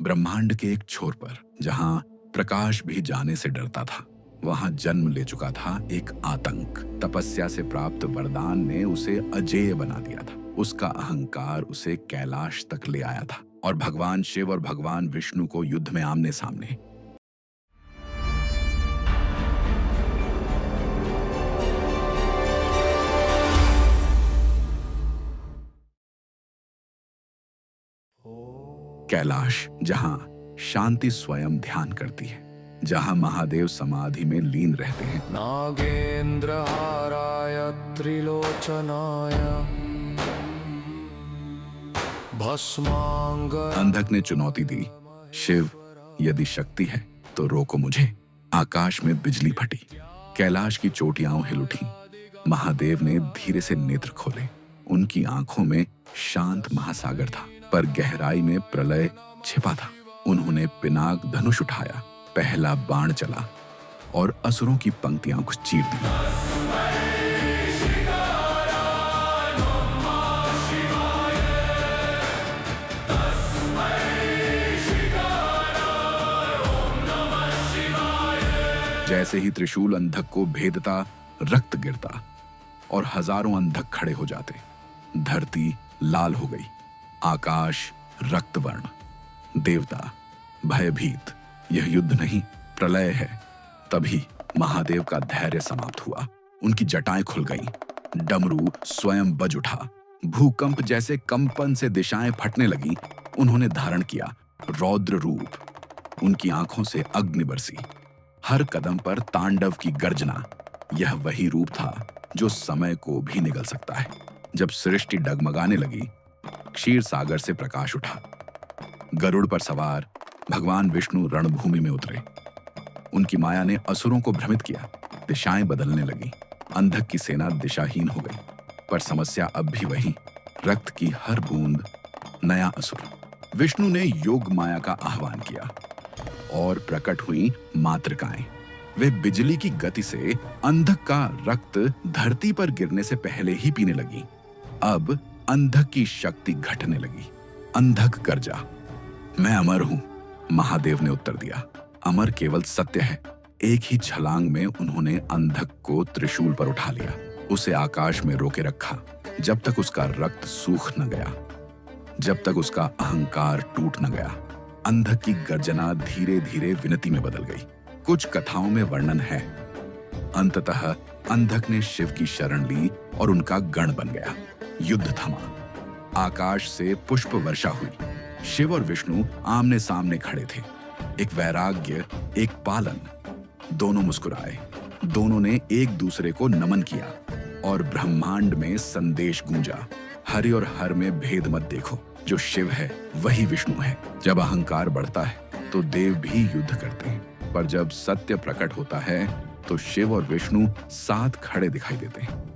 ब्रह्मांड के एक छोर पर, जहां प्रकाश भी जाने से डरता था, वहां जन्म ले चुका था एक आतंक। तपस्या से प्राप्त वरदान ने उसे अजेय बना दिया था। उसका अहंकार उसे कैलाश तक ले आया था और भगवान शिव और भगवान विष्णु को युद्ध में आमने सामने। कैलाश, जहां शांति स्वयं ध्यान करती है, जहां महादेव समाधि में लीन रहते हैं। नागेंद्र हाराय त्रिलोचनाय भस्मांग। अंधक ने चुनौती दी, शिव यदि शक्ति है तो रोको मुझे। आकाश में बिजली फटी, कैलाश की चोटियां हिल उठी। महादेव ने धीरे से नेत्र खोले। उनकी आंखों में शांत महासागर था, पर गहराई में प्रलय छिपा था। उन्होंने पिनाक धनुष उठाया, पहला बाण चला और असुरों की पंक्तियां को चीर दी। जैसे ही त्रिशूल अंधक को भेदता, रक्त गिरता और हजारों अंधक खड़े हो जाते। धरती लाल हो गई, आकाश रक्तवर्ण। देवता भयभीत, यह युद्ध नहीं प्रलय है। तभी महादेव का धैर्य समाप्त हुआ। उनकी जटाएं खुल गईं, डमरू स्वयं बज उठा। भूकंप जैसे कंपन से दिशाएं फटने लगी। उन्होंने धारण किया रौद्र रूप। उनकी आंखों से अग्नि बरसी, हर कदम पर तांडव की गर्जना। यह वही रूप था जो समय को भी निगल सकता है। जब सृष्टि डगमगाने लगी, क्षीर सागर से प्रकाश उठा। गरुड़ पर सवार भगवान विष्णु रणभूमि में उतरे। उनकी माया ने असुरों को भ्रमित किया। दिशाएं बदलने लगी। अंधक की सेना दिशाहीन हो गई, पर समस्या अब भी वही, रक्त की हर बूंद नया असुर। विष्णु ने योग माया का आह्वान किया और प्रकट हुई मातृकाएं। वे बिजली की गति से अंधक का रक्त धरती पर गिरने से पहले ही पीने लगी। अब अंधक की शक्ति घटने लगी। अंधक गर्जा, मैं अमर हूं, महादेव ने उत्तर दिया। अमर केवल सत्य है। एक ही छलांग में उन्होंने अंधक को त्रिशूल पर उठा लिया, उसे आकाश में रोके रखा, जब तक उसका रक्त सूख न गया, जब तक उसका अहंकार टूट न गया। अंधक की गर्जना धीरे धीरे विनती में बदल गई। कुछ कथाओं में वर्णन है, अंततः अंधक ने शिव की शरण ली और उनका गण बन गया। युद्ध थमा, आकाश से पुष्प वर्षा हुई। शिव और विष्णु आमने सामने खड़े थे। एक वैराग्य, एक पालन। दोनों मुस्कुराए, दोनों ने एक दूसरे को नमन किया और ब्रह्मांड में संदेश गूंजा, हरि और हर में भेद मत देखो। जो शिव है वही विष्णु है। जब अहंकार बढ़ता है तो देव भी युद्ध करते हैं, पर जब सत्य प्रकट होता है तो शिव और विष्णु साथ खड़े दिखाई देते हैं।